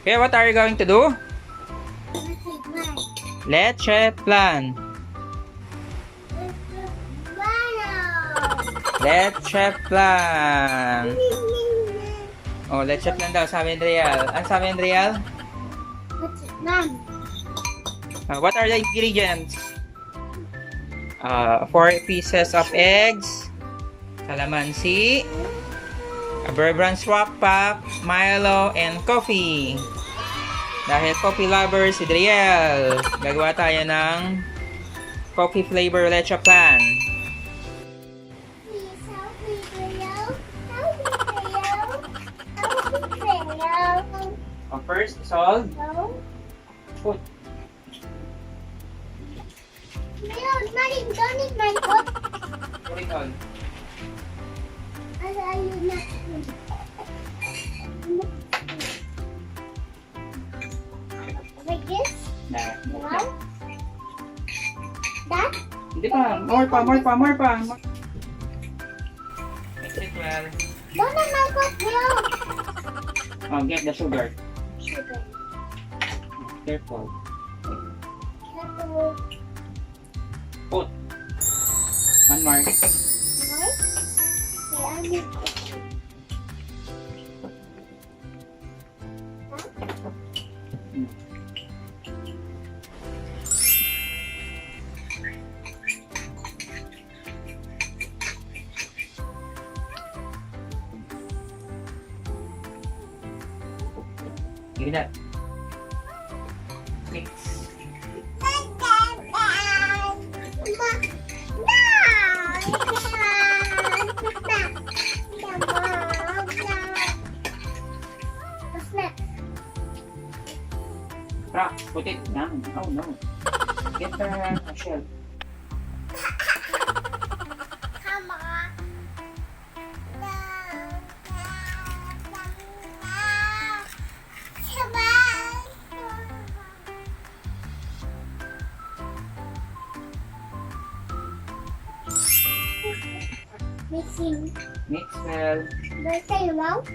Okay, what are you going to do? Leche Flan. Leche Flan. Oh, Leche Flan daw, sabi ni Real. Ano sabi ni Real? What are the ingredients? 4 pieces of eggs, Calamansi, a Bear Brand Swak Pack, Milo, and coffee. Dahil coffee lover si Driel, gagawa tayo ng coffee flavor Leche Flan. First, salt. Put. Daddy, don't eat my foot. Put it all. Like this? Nah. Wow. That? Hindi pa. More pa. Mix it well. Don't eat my foot, milk. Oh, get the sugar. Sugar. Careful. Careful. Put. One more. Okay, I need Give it up. Mix. Rock, put it down. Oh no. Get the shell. mixing. Mix well. Don't say wrong.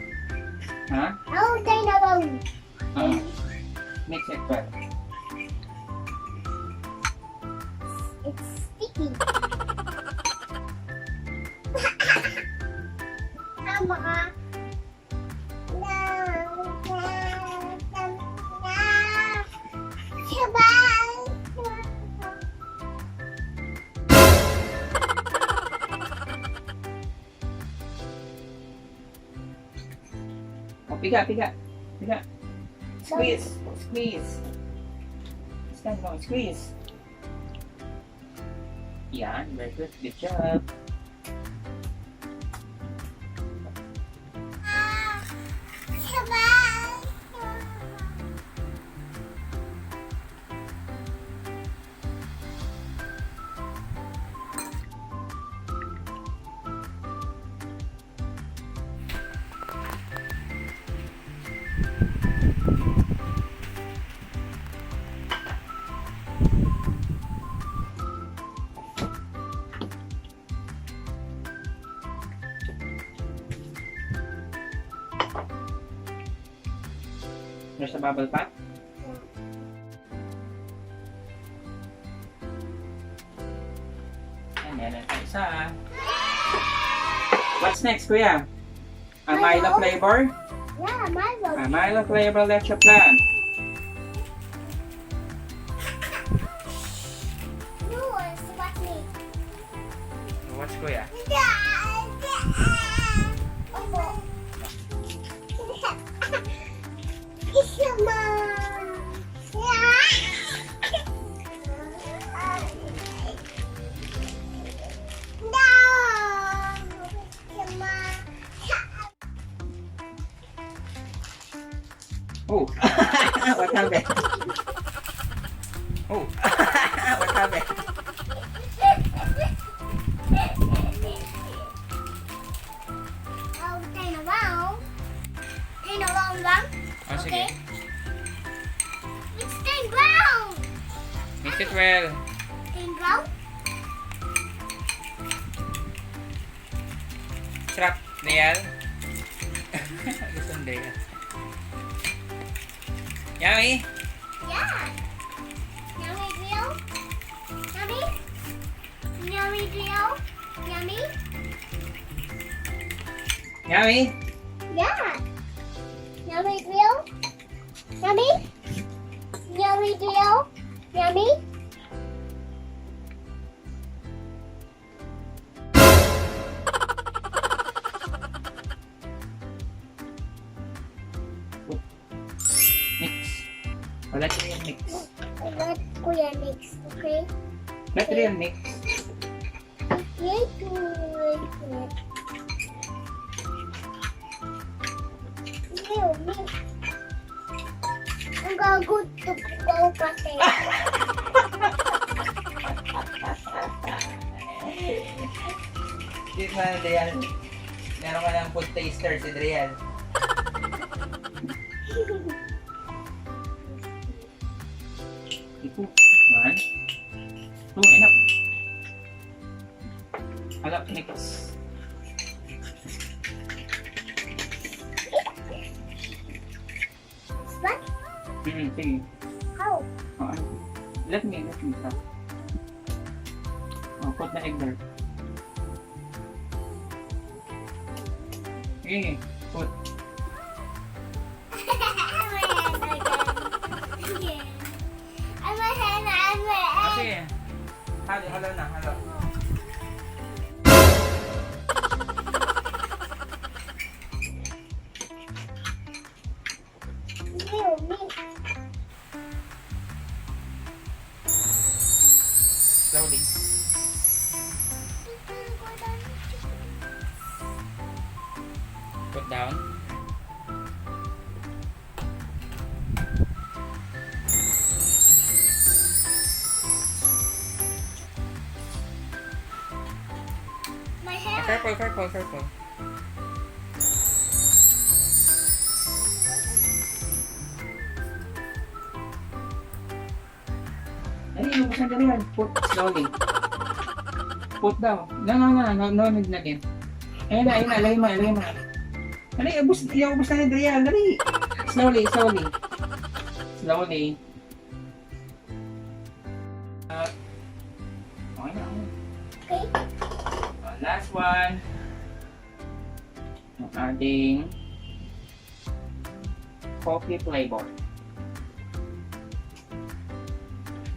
Huh? Don't say no wrong. Mix it well. It's sticky. Tama ka. Oh, piga. Squeeze. Stand long, squeeze. Yan, very good. Good job. There's a bubble pot. And meron pa isa. What's next, Kuya? A Milo flavor? Yeah, Milo. A Milo flavor Leche Flan. Yours, what's me? What's Kuya? Oh, what happened? Oh, what happened? Turn around. Oh, sige. It's turn round. Mix it well. Turn round. Sarap, Neal. Gusto ni Neal. Yummy? Yeah. Yummy grill. Yummy. Yummy grill. Yummy. Yummy? Yeah. Yummy grill. Yummy. Yummy grill. Yummy. Mix. Let real mix. Let Kuya mix, okay? Let real mix. Okay, to it. Ew, mix. Ang gago to go kasi. Dito na, Adriel. Meron ka ng food taster si Adriel. Ito. 1, 2, enough. Halap, mix. What? Sige. How? Oh, let me stop. Oh, put the egg there. Okay, put. Kasi, halo na, halo. Slowly. Put down. My hair. Careful. Dali, lubusan dali yan. Put slowly. Put down. No need na din. Ayun na, alay mo. Dali, ubus na ni Adriel. Dali. Slowly. Okay na. Okay. Last one. Adding coffee flavor.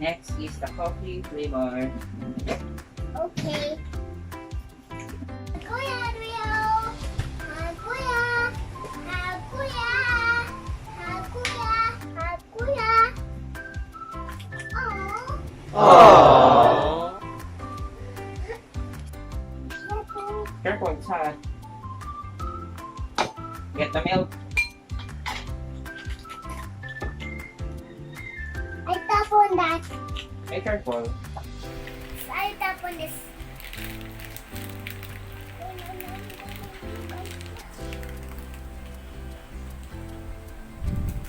Next is the coffee flavor. Okay. Kuya, Rio. Kuya. Oh. Careful, it's hot. Get the milk. I tap on that. Be careful. I tap on this.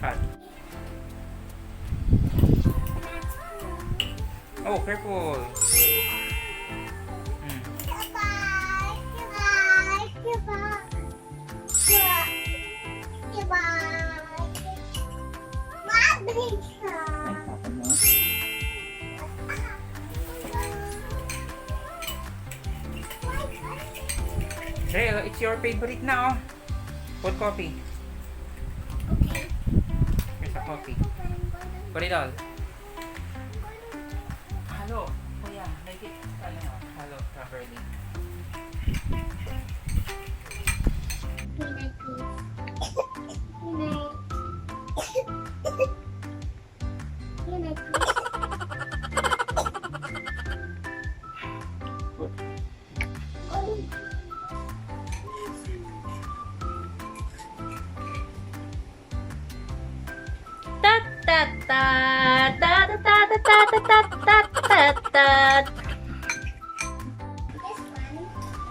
Hot. Oh, careful. Rel, it's your favorite now. Put coffee. Okay. Here's the coffee. Put it all. Halo. Oh yeah, make it halo properly.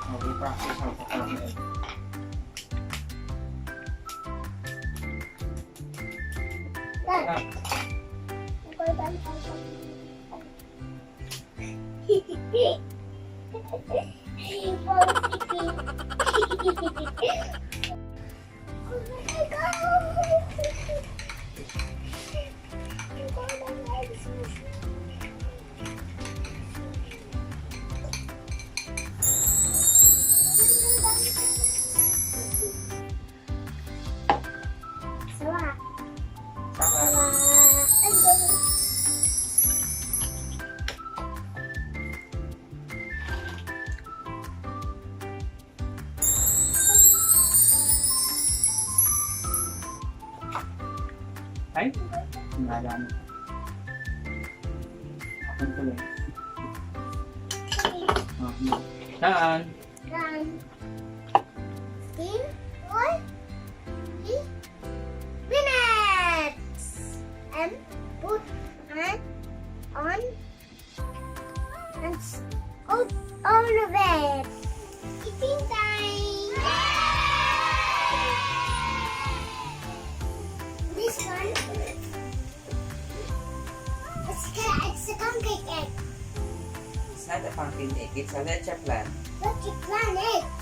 Oh, we practice how to turn it. Ay, nadami. Akin tuloy. Saan? Run. Steam. Or. Minutes. And put on. And out all of it. Eating time. This one. It's a pancake egg. It's not a pumpkin egg, it's a leche flan. Leche Flan egg.